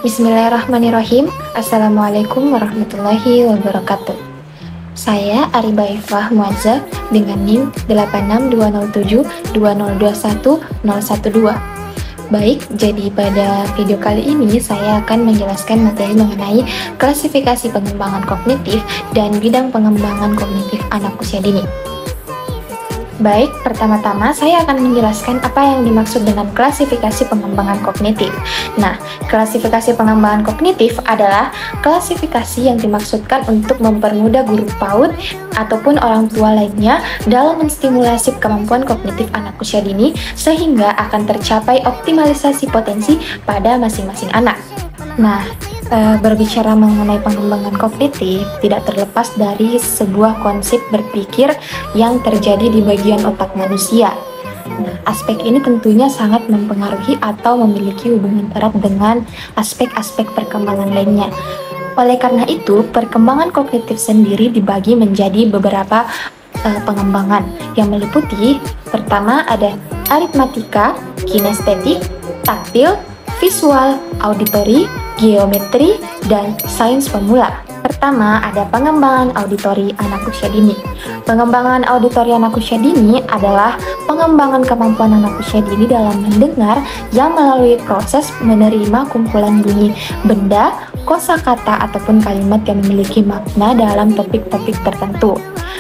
Bismillahirrahmanirrahim. Assalamualaikum warahmatullahi wabarakatuh. Saya Ariba Ifah Muazzah dengan NIM 8620720210112. Baik, jadi pada video kali ini saya akan menjelaskan materi mengenai klasifikasi pengembangan kognitif dan bidang pengembangan kognitif anak usia dini. Baik, pertama-tama saya akan menjelaskan apa yang dimaksud dengan klasifikasi pengembangan kognitif. Nah, klasifikasi pengembangan kognitif adalah klasifikasi yang dimaksudkan untuk mempermudah guru PAUD ataupun orang tua lainnya dalam menstimulasi kemampuan kognitif anak usia dini sehingga akan tercapai optimalisasi potensi pada masing-masing anak. Nah, berbicara mengenai pengembangan kognitif tidak terlepas dari sebuah konsep berpikir yang terjadi di bagian otak manusia. Nah, aspek ini tentunya sangat mempengaruhi atau memiliki hubungan erat dengan aspek-aspek perkembangan lainnya. Oleh karena itu, perkembangan kognitif sendiri dibagi menjadi beberapa pengembangan yang meliputi pertama ada aritmatika, kinestetik, taktil, visual, auditori, geometri, dan sains pemula. Pertama, ada pengembangan auditori anak usia dini. Pengembangan auditori anak usia dini adalah pengembangan kemampuan anak usia dini dalam mendengar yang melalui proses menerima kumpulan bunyi benda, kosakata, ataupun kalimat yang memiliki makna dalam topik-topik tertentu.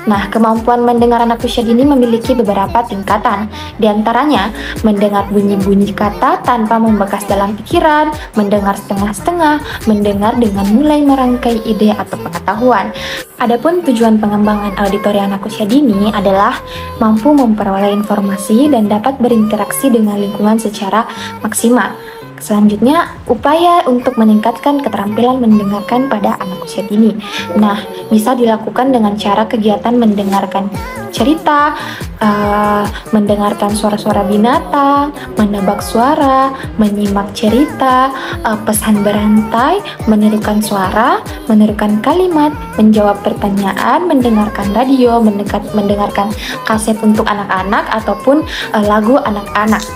Nah, kemampuan mendengar anak usia dini memiliki beberapa tingkatan. Di antaranya, mendengar bunyi-bunyi kata tanpa membekas dalam pikiran, mendengar setengah-setengah, mendengar dengan mulai merangkai ide atau pengetahuan. Adapun tujuan pengembangan auditori anak usia dini adalah mampu memperoleh informasi dan dapat berinteraksi dengan lingkungan secara maksimal. Selanjutnya, upaya untuk meningkatkan keterampilan mendengarkan pada anak usia dini. Nah, bisa dilakukan dengan cara kegiatan mendengarkan cerita, mendengarkan suara-suara binatang, menebak suara, menyimak cerita, pesan berantai, menirukan suara, menirukan kalimat, menjawab pertanyaan, mendengarkan radio, mendengarkan kaset untuk anak-anak ataupun lagu anak-anak.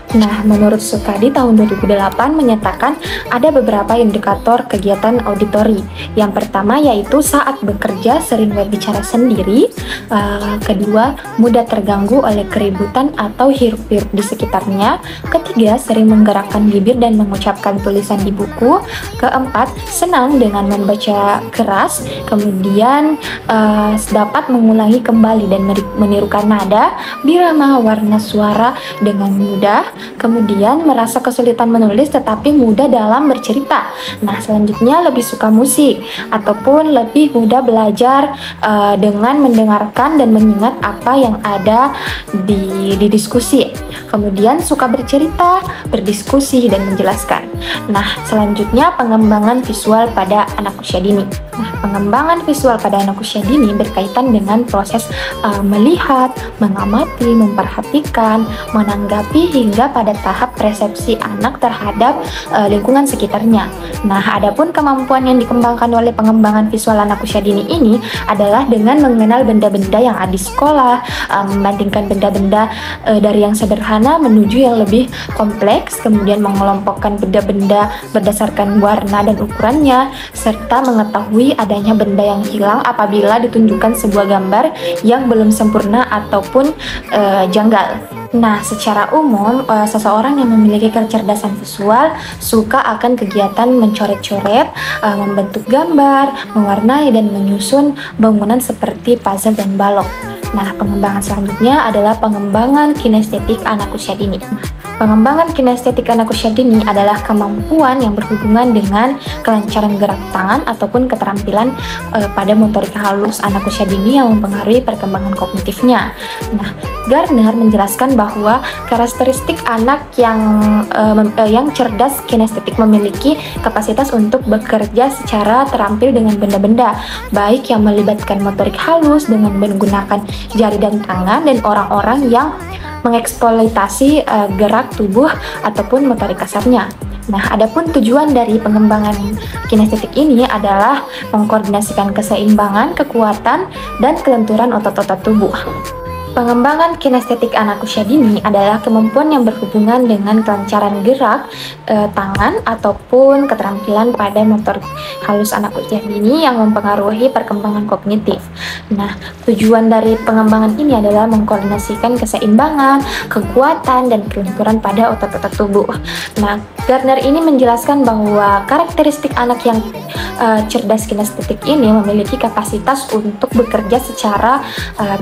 Nah, menurut Sukadi tahun 2008 menyatakan ada beberapa indikator kegiatan auditori. Yang pertama yaitu saat bekerja sering berbicara sendiri. Kedua, mudah terganggu oleh keributan atau hiruk-pikuk di sekitarnya. Ketiga, sering menggerakkan bibir dan mengucapkan tulisan di buku. Keempat, senang dengan membaca keras. Kemudian dapat mengulangi kembali dan menirukan nada, birama, warna suara dengan mudah. Kemudian merasa kesulitan menulis tetapi mudah dalam bercerita. Nah, selanjutnya lebih suka musik ataupun lebih mudah belajar dengan mendengarkan dan mengingat apa yang ada di diskusi. Kemudian suka bercerita, berdiskusi, dan menjelaskan. Nah, selanjutnya pengembangan visual pada anak usia dini. Nah, pengembangan visual pada anak usia dini berkaitan dengan proses melihat, mengamati, memperhatikan, menanggapi hingga pada tahap persepsi anak terhadap lingkungan sekitarnya. Nah, adapun kemampuan yang dikembangkan oleh pengembangan visual anak usia dini ini adalah dengan mengenal benda-benda yang ada di sekolah, membandingkan benda-benda dari yang sederhana menuju yang lebih kompleks, kemudian mengelompokkan benda-benda berdasarkan warna dan ukurannya, serta mengetahui adanya benda yang hilang apabila ditunjukkan sebuah gambar yang belum sempurna ataupun janggal. Nah, secara umum, seseorang yang memiliki kecerdasan visual suka akan kegiatan mencoret-coret, membentuk gambar, mewarnai, dan menyusun bangunan seperti puzzle dan balok. Nah, pengembangan selanjutnya adalah pengembangan kinestetik anak usia dini. Pengembangan kinestetik anak usia dini adalah kemampuan yang berhubungan dengan kelancaran gerak tangan ataupun keterampilan pada motorik halus anak usia dini yang mempengaruhi perkembangan kognitifnya. Nah, Gardner menjelaskan bahwa karakteristik anak yang cerdas kinestetik memiliki kapasitas untuk bekerja secara terampil dengan benda-benda, baik yang melibatkan motorik halus dengan menggunakan jari dan tangan, dan orang-orang yang mengeksploitasi gerak tubuh ataupun motorik kasarnya. Nah, adapun tujuan dari pengembangan kinestetik ini adalah mengkoordinasikan keseimbangan, kekuatan, dan kelenturan otot-otot tubuh. Pengembangan kinestetik anak usia dini adalah kemampuan yang berhubungan dengan kelancaran gerak tangan ataupun keterampilan pada motor halus anak usia dini yang mempengaruhi perkembangan kognitif. Nah, tujuan dari pengembangan ini adalah mengkoordinasikan keseimbangan, kekuatan, dan kelenturan pada otot-otot tubuh. Nah, Gardner ini menjelaskan bahwa karakteristik anak yang cerdas kinestetik ini memiliki kapasitas untuk bekerja secara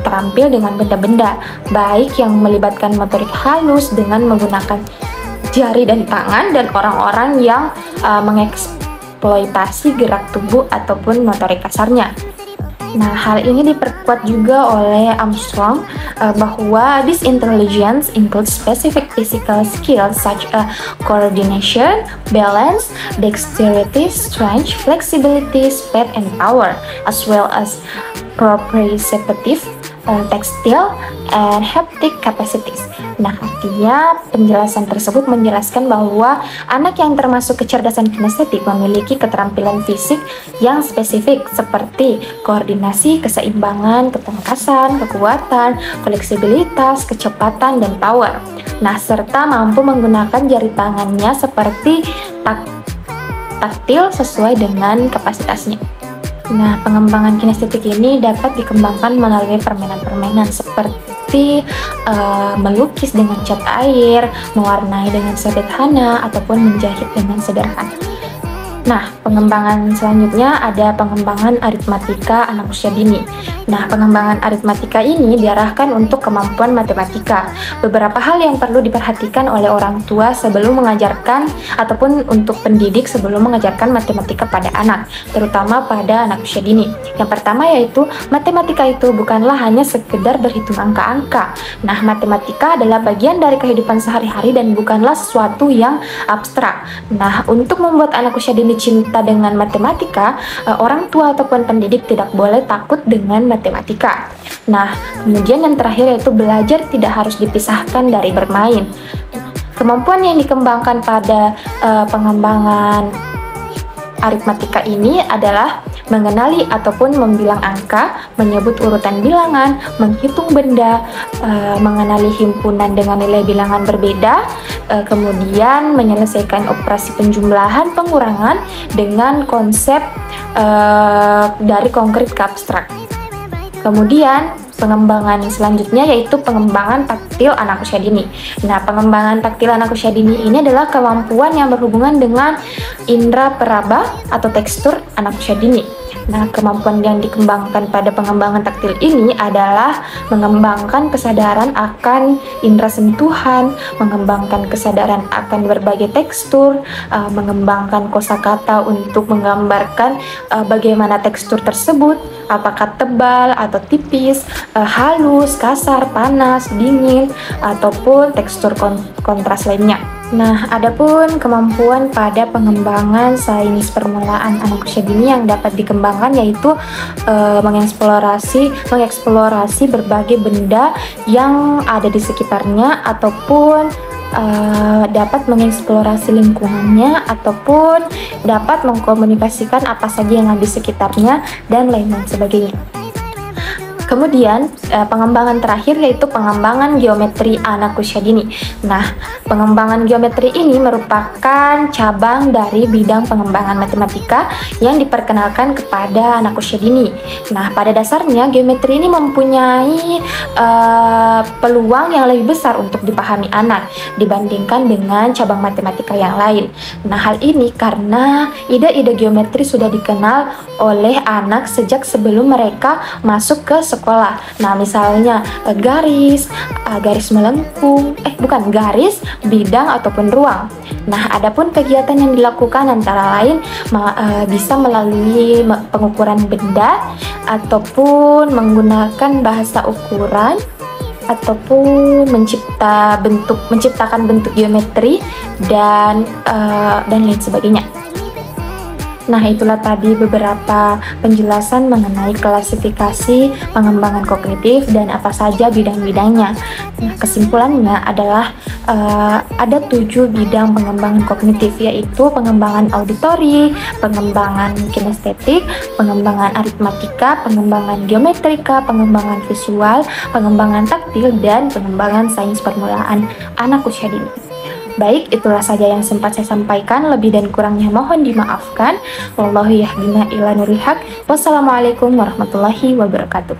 terampil dengan benda-benda, baik yang melibatkan motorik halus dengan menggunakan jari dan tangan, dan orang-orang yang mengeksploitasi gerak tubuh ataupun motorik kasarnya. Nah, hal ini diperkuat juga oleh Armstrong bahwa this intelligence includes specific physical skills such as coordination, balance, dexterity, strength, flexibility, speed, and power, as well as proprioceptive, tactile, and haptic capacities. Nah, artinya penjelasan tersebut menjelaskan bahwa anak yang termasuk kecerdasan kinestetik memiliki keterampilan fisik yang spesifik seperti koordinasi, keseimbangan, ketangkasan, kekuatan, fleksibilitas, kecepatan, dan power. Nah, serta mampu menggunakan jari tangannya seperti taktil sesuai dengan kapasitasnya. Nah, pengembangan kinestetik ini dapat dikembangkan melalui permainan-permainan seperti melukis dengan cat air, mewarnai dengan sederhana, ataupun menjahit dengan sederhana. Nah, pengembangan selanjutnya ada pengembangan aritmatika anak usia dini. Nah, pengembangan aritmatika ini diarahkan untuk kemampuan matematika. Beberapa hal yang perlu diperhatikan oleh orang tua sebelum mengajarkan ataupun untuk pendidik sebelum mengajarkan matematika pada anak, terutama pada anak usia dini. Yang pertama yaitu matematika itu bukanlah hanya sekedar berhitung angka-angka. Nah, matematika adalah bagian dari kehidupan sehari-hari dan bukanlah sesuatu yang abstrak. Nah, untuk membuat anak usia dini cinta dengan matematika, orang tua ataupun pendidik tidak boleh takut dengan matematika. Nah, kemudian yang terakhir yaitu belajar tidak harus dipisahkan dari bermain. Kemampuan yang dikembangkan pada pengembangan aritmatika ini adalah mengenali ataupun membilang angka, menyebut urutan bilangan, menghitung benda, mengenali himpunan dengan nilai bilangan berbeda, kemudian menyelesaikan operasi penjumlahan, pengurangan dengan konsep dari konkret ke abstrak. Kemudian pengembangan selanjutnya yaitu pengembangan taktil anak usia dini. Nah, pengembangan taktil anak usia dini ini adalah kemampuan yang berhubungan dengan indera peraba atau tekstur anak usia dini. Nah, kemampuan yang dikembangkan pada pengembangan taktil ini adalah mengembangkan kesadaran akan indera sentuhan, mengembangkan kesadaran akan berbagai tekstur, mengembangkan kosakata untuk menggambarkan bagaimana tekstur tersebut, apakah tebal atau tipis, halus, kasar, panas, dingin, ataupun tekstur kontras lainnya. Nah, adapun kemampuan pada pengembangan sains permulaan anak usia dini yang dapat dikembangkan yaitu mengeksplorasi berbagai benda yang ada di sekitarnya, ataupun dapat mengeksplorasi lingkungannya, ataupun dapat mengkomunikasikan apa saja yang ada di sekitarnya, dan lain-lain sebagainya. Kemudian pengembangan terakhir yaitu pengembangan geometri anak usia dini. Nah, pengembangan geometri ini merupakan cabang dari bidang pengembangan matematika yang diperkenalkan kepada anak usia dini. Nah, pada dasarnya geometri ini mempunyai peluang yang lebih besar untuk dipahami anak dibandingkan dengan cabang matematika yang lain. Nah, hal ini karena ide-ide geometri sudah dikenal oleh anak sejak sebelum mereka masuk ke sekolah. Nah, misalnya garis melengkung, garis, bidang ataupun ruang. Nah, adapun kegiatan yang dilakukan antara lain bisa melalui pengukuran benda, ataupun menggunakan bahasa ukuran, ataupun menciptakan bentuk geometri dan lain sebagainya. Nah, itulah tadi beberapa penjelasan mengenai klasifikasi pengembangan kognitif dan apa saja bidang-bidangnya. Nah, kesimpulannya adalah ada 7 bidang pengembangan kognitif, yaitu pengembangan auditori, pengembangan kinestetik, pengembangan aritmatika, pengembangan geometrika, pengembangan visual, pengembangan taktil, dan pengembangan sains permulaan anak usia dini. Baik, itulah saja yang sempat saya sampaikan. Lebih dan kurangnya mohon dimaafkan. Wallahu yahdina ila nuril haq. Wassalamualaikum warahmatullahi wabarakatuh.